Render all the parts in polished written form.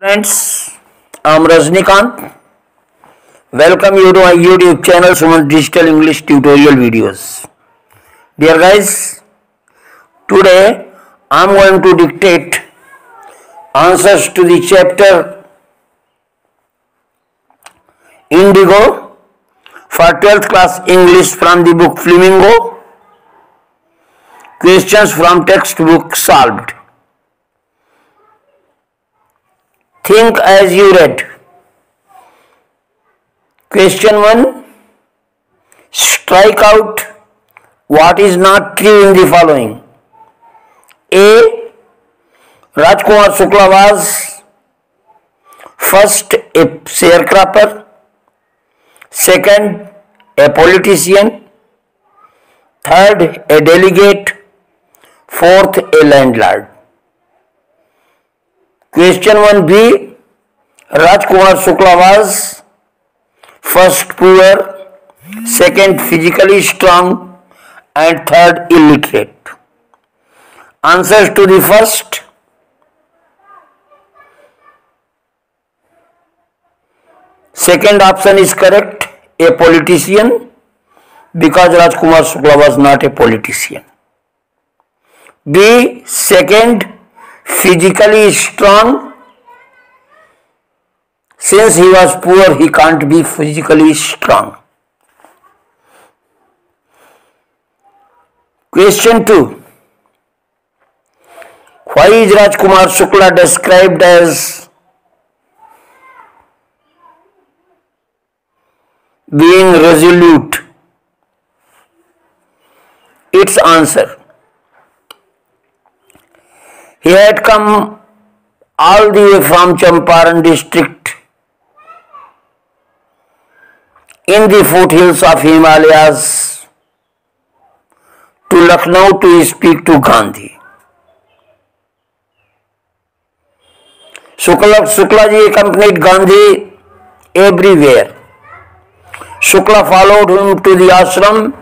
Friends, I'm Rajnikant. Welcome you to my YouTube channel Suman Digital English Tutorial Videos. Dear guys, today I'm going to dictate answers to the chapter Indigo for 12th class English from the book Flamingo. Questions from textbook solved. Think as you read. Question 1. Strike out what is not true in the following. A. Rajkumar Shukla was first a sharecropper, second a politician, third a delegate, fourth a landlord. Question 1b. Rajkumar Shukla was first poor, second physically strong, and third illiterate. Answers to the first. Second option is correct, a politician, because Rajkumar Shukla was not a politician. B. Second, physically strong. Since he was poor, he can't be physically strong. Question 2. Why is Rajkumar Shukla described as being resolute? Its answer. He had come all the way from Champaran district in the foothills of Himalayas to Lucknow to speak to Gandhi. Shukla ji accompanied Gandhi everywhere. Shukla followed him to the ashram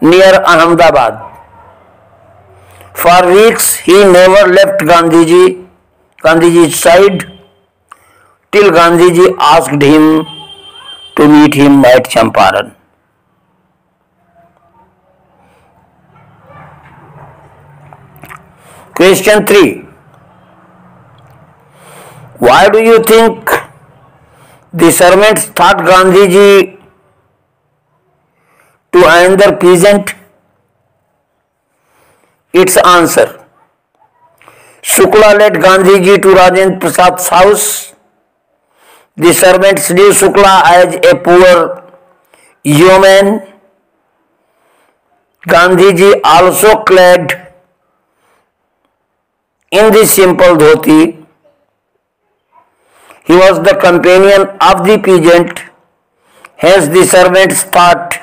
near Ahmedabad. For weeks he never left Gandhiji's side till Gandhiji asked him to meet him at Champaran. Question 3. Why do you think the servants thought Gandhiji to another peasant? Its answer. Shukla led Gandhiji to Rajendra Prasad's house. The servants knew Shukla as a poor yeoman. Gandhiji, also clad in the simple dhoti, he was the companion of the peasant. Hence the servants thought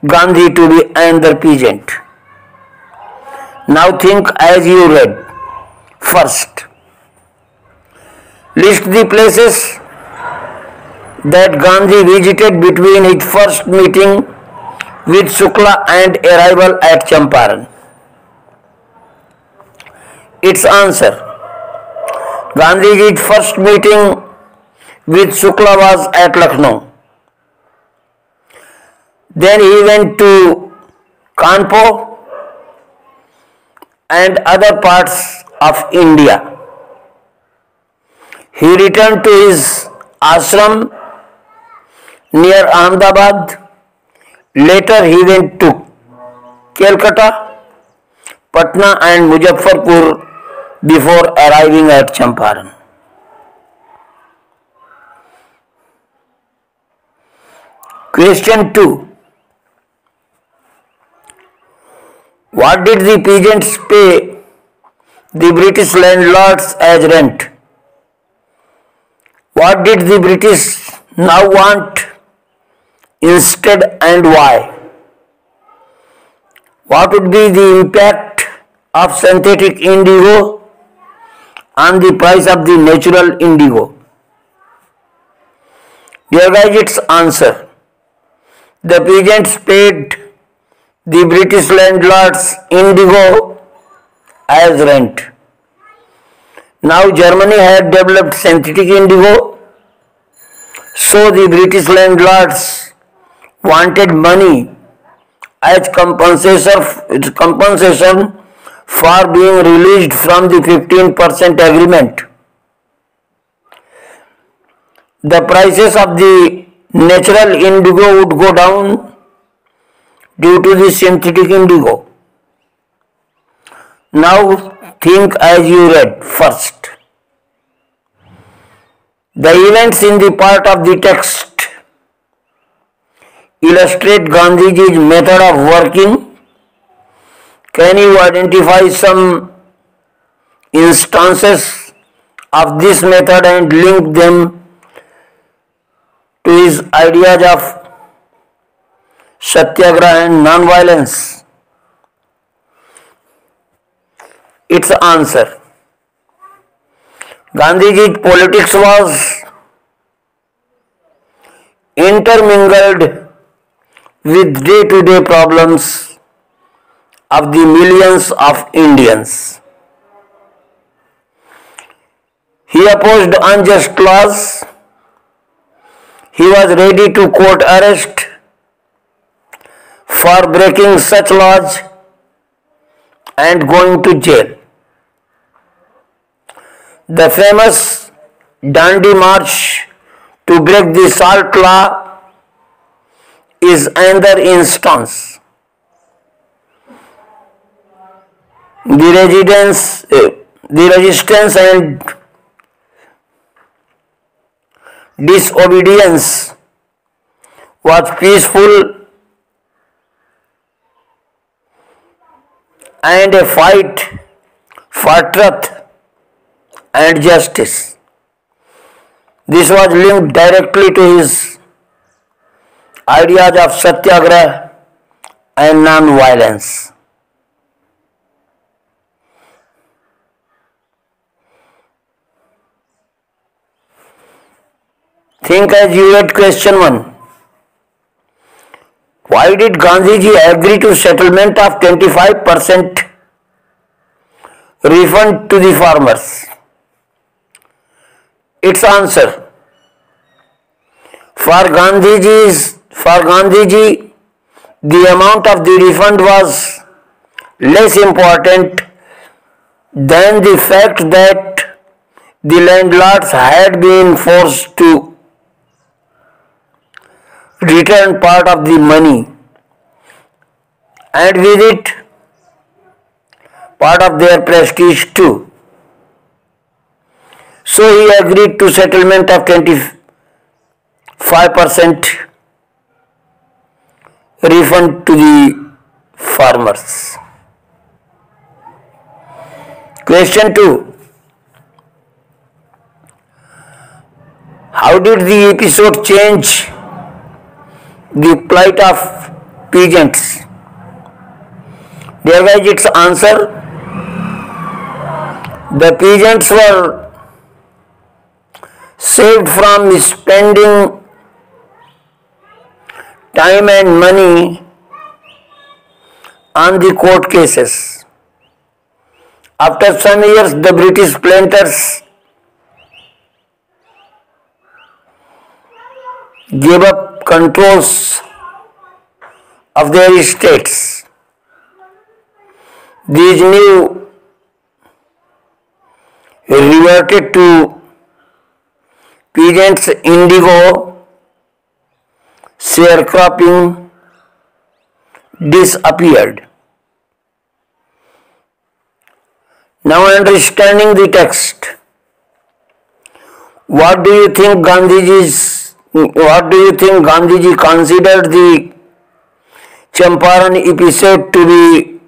Gandhi to be another peasant. Now think as you read. First, list the places that Gandhi visited between his first meeting with Shukla and arrival at Champaran. Its answer. Gandhiji's first meeting with Shukla was at Lucknow. Then he went to Kanpur and other parts of India. He returned to his ashram near Ahmedabad. Later he went to Calcutta, Patna and Muzaffarpur before arriving at Champaran. Question 2. What did the peasants pay the British landlords as rent? What did the British now want instead and why? What would be the impact of synthetic indigo on the price of the natural indigo? Here guys, its answer. The peasants paid the British landlords indigo as rent. Now Germany had developed synthetic indigo, so the British landlords wanted money as compensation for being released from the 15% agreement. The prices of the natural indigo would go down due to the synthetic indigo. Now think as you read first. The events in the part of the text illustrate Gandhiji's method of working. Can you identify some instances of this method and link them to his ideas of satyagraha and non-violence? Its answer. Gandhiji's politics was intermingled with day-to-day problems of the millions of Indians. He opposed unjust laws. He was ready to court arrest for breaking such laws and going to jail. The famous Dandi March to break the salt law is another instance. The resistance and disobedience was peaceful and a fight for truth and justice. This was linked directly to his ideas of satyagraha and non-violence. Think as you read question 1. Why did Gandhiji agree to settlement of 25% refund to the farmers? Its answer. For Gandhiji, the amount of the refund was less important than the fact that the landlords had been forced to return part of the money and with it part of their prestige too. So he agreed to settlement of 25% refund to the farmers. Question 2. How did the episode change the plight of peasants? There was its answer. The peasants were saved from spending time and money on the court cases. After some years, the British planters gave up controls of their estates. These new reverted to peasants' indigo, sharecropping disappeared. Now understanding the text, what do you think Gandhiji considered the Champaran episode to be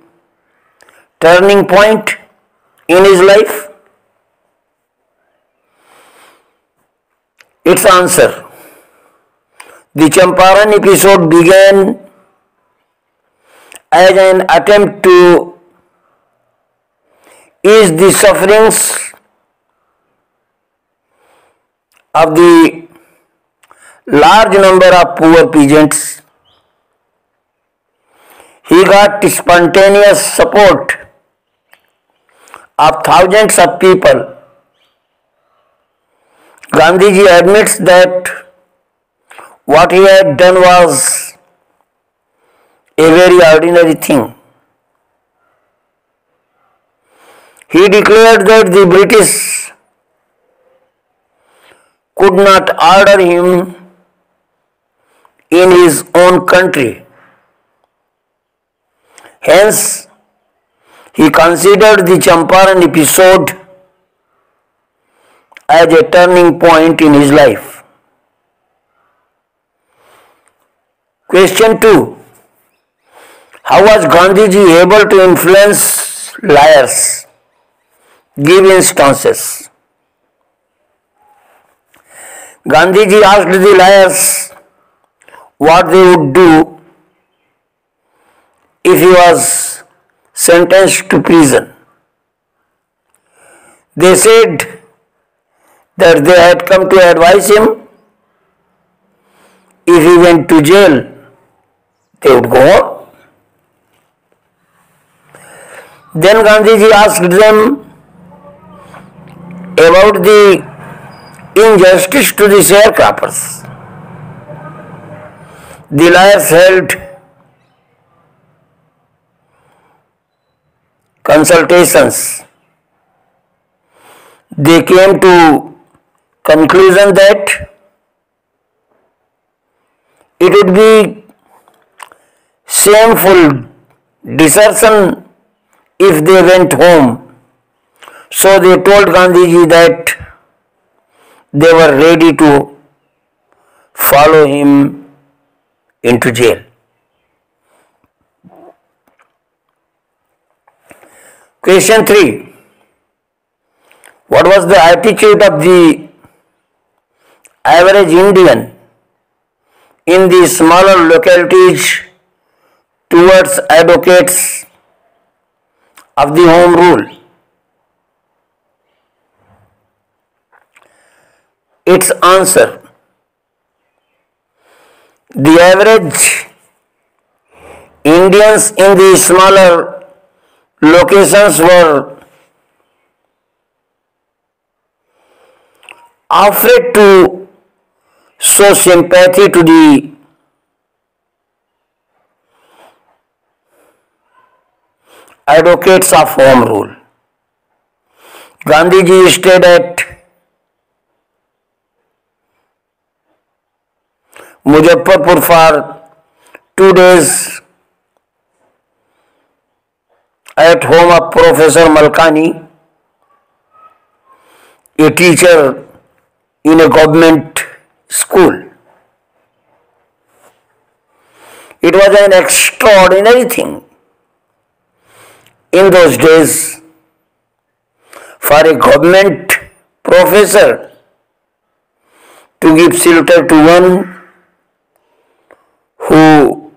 turning point in his life? Its answer. The Champaran episode began as an attempt to ease the sufferings of the large number of poor peasants. He got spontaneous support of thousands of people Gandhiji admits that what he had done was a very ordinary thing. He declared that the British could not order him in his own country. Hence, he considered the Champaran episode as a turning point in his life. Question 2. How was Gandhiji able to influence liars? Give instances. Gandhiji asked the liars what they would do if he was sentenced to prison. They said that they had come to advise him if he went to jail, they would go on. Then Gandhiji asked them about the injustice to the sharecroppers. The liars held consultations. They came to conclusion that it would be shameful desertion if they went home. So they told Gandhiji that they were ready to follow him into jail. Question 3. What was the attitude of the average Indian in the smaller localities towards advocates of the Home Rule? Its answer: the average Indians in the smaller locations were afraid to show sympathy to the advocates of Home Rule. Gandhiji stayed at Muzaffarpur for 2 days at home of Professor Malkani, a teacher in a government school. It was an extraordinary thing in those days for a government professor to give shelter to one who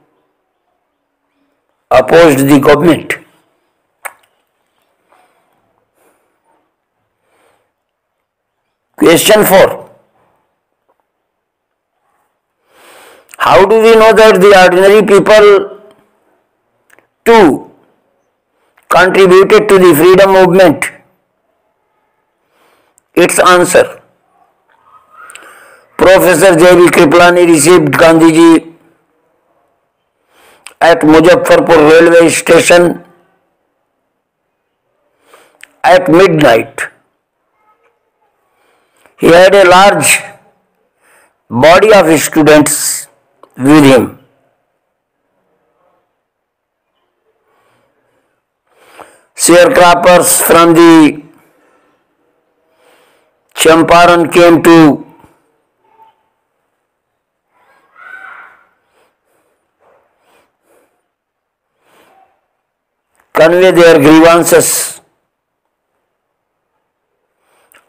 opposed the government. Question 4. How do we know that the ordinary people too contributed to the freedom movement? Its answer: Professor J.B. Kripalani received Gandhiji at Muzaffarpur railway station at midnight. He had a large body of students with him. Sharecroppers from the Champaran came to convey their grievances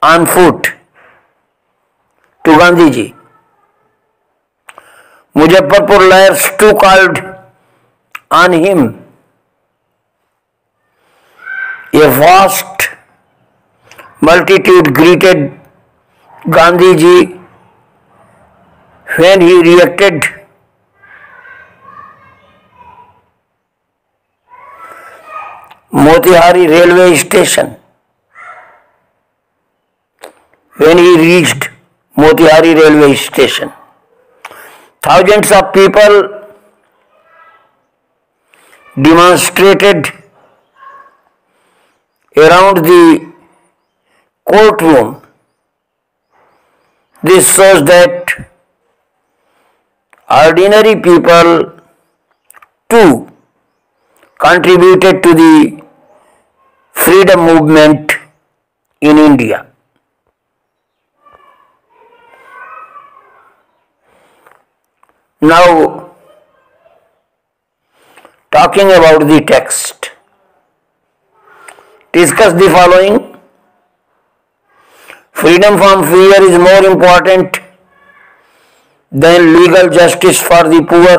on foot to Gandhiji. Muzaffarpur liars too called on him. A vast multitude greeted Gandhiji when he reacted. Motihari railway station. When he reached Motihari railway station. Thousands of people demonstrated around the courtroom. This shows that ordinary people too contributed to the freedom movement in India. Now, talking about the text, discuss the following. Freedom from fear is more important than legal justice for the poor.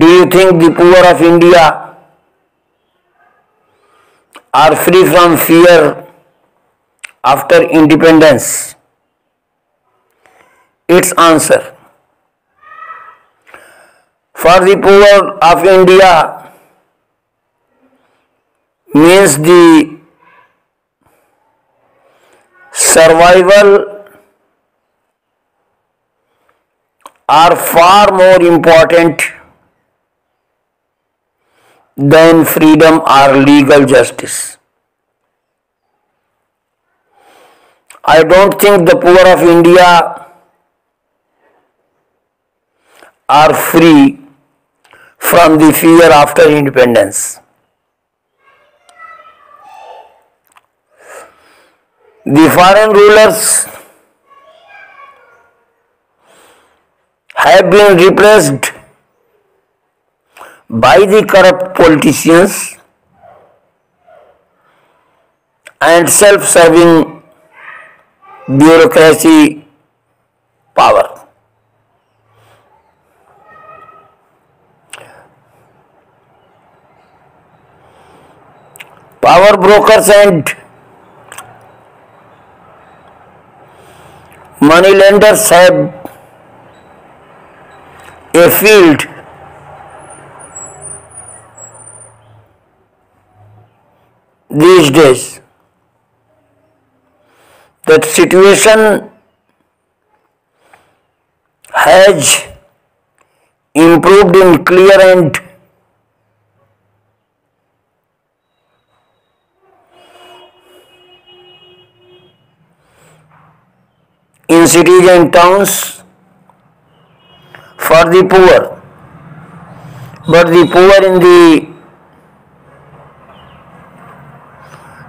Do you think the poor of India are free from fear after independence? Its answer: for the poor of India means the survival are far more important than freedom or legal justice. I don't think the poor of India are free from the fear after independence. The foreign rulers have been replaced by the corrupt politicians and self-serving bureaucracy power. Power brokers and money lenders have a field these days. That situation has improved in clear and in cities and towns for the poor, but the poor in the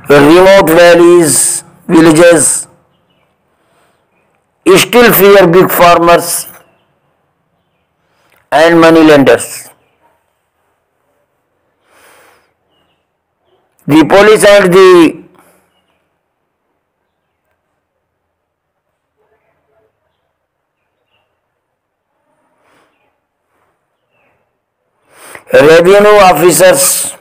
remote valleys, villages still fear big farmers and money lenders. The police and the revenue officers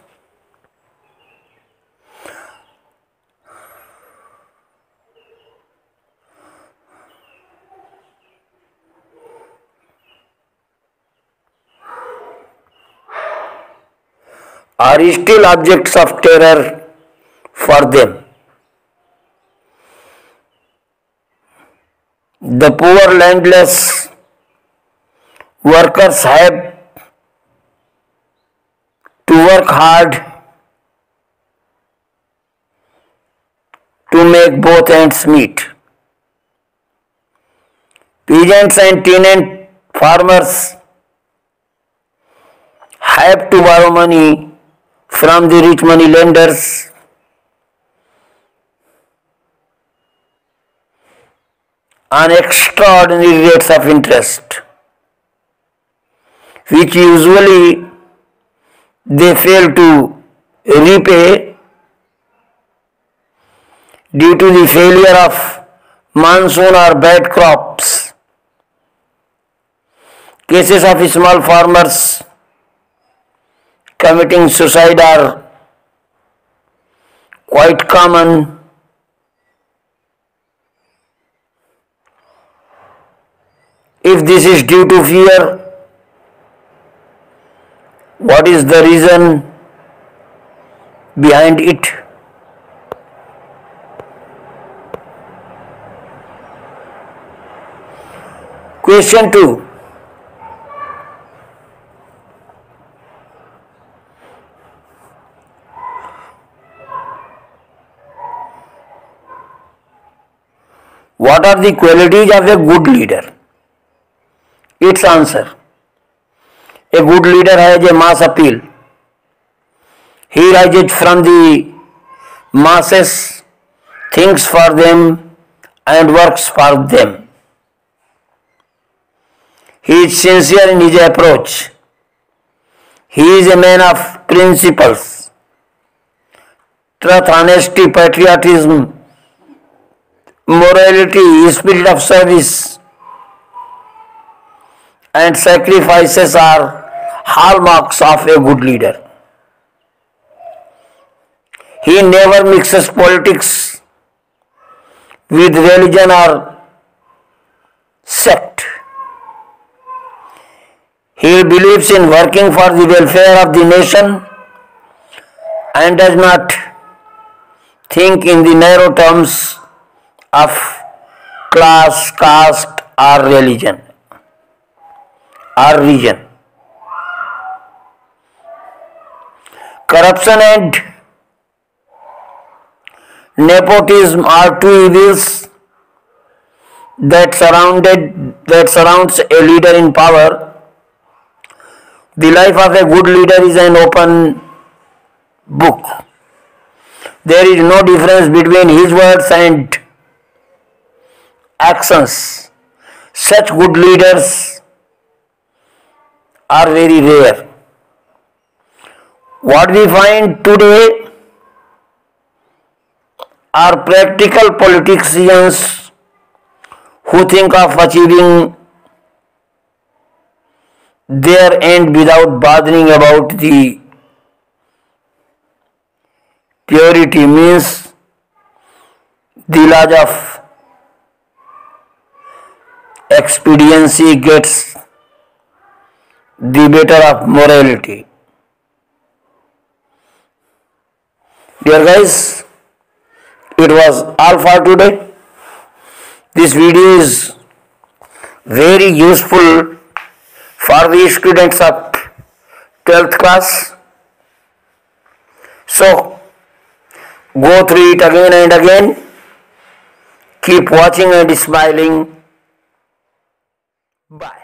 are still objects of terror for them. The poor landless workers have to work hard to make both ends meet. Peasants and tenant farmers have to borrow money from the rich money lenders on extraordinary rates of interest, which usually they fail to repay due to the failure of monsoon or bad crops. Cases of small farmers committing suicide are quite common. If this is due to fear, what is the reason behind it? Question 2. What are the qualities of a good leader? Its answer. A good leader has a mass appeal. He rises from the masses, thinks for them and works for them. He is sincere in his approach. He is a man of principles, truth, honesty, patriotism, morality, spirit of service, and sacrifices are hallmarks of a good leader. He never mixes politics with religion or sect. He believes in working for the welfare of the nation and does not think in the narrow terms of class, caste, or religion or region. Corruption and nepotism are two evils that surrounds a leader in power. The life of a good leader is an open book. There is no difference between his words and actions. Such good leaders are very rare. What we find today are practical politicians who think of achieving their end without bothering about the purity, means the laws of expediency gets the better of morality. Dear guys, it was all for today. This video is very useful for the students of 12th class. So, go through it again and again. Keep watching and smiling. Bye.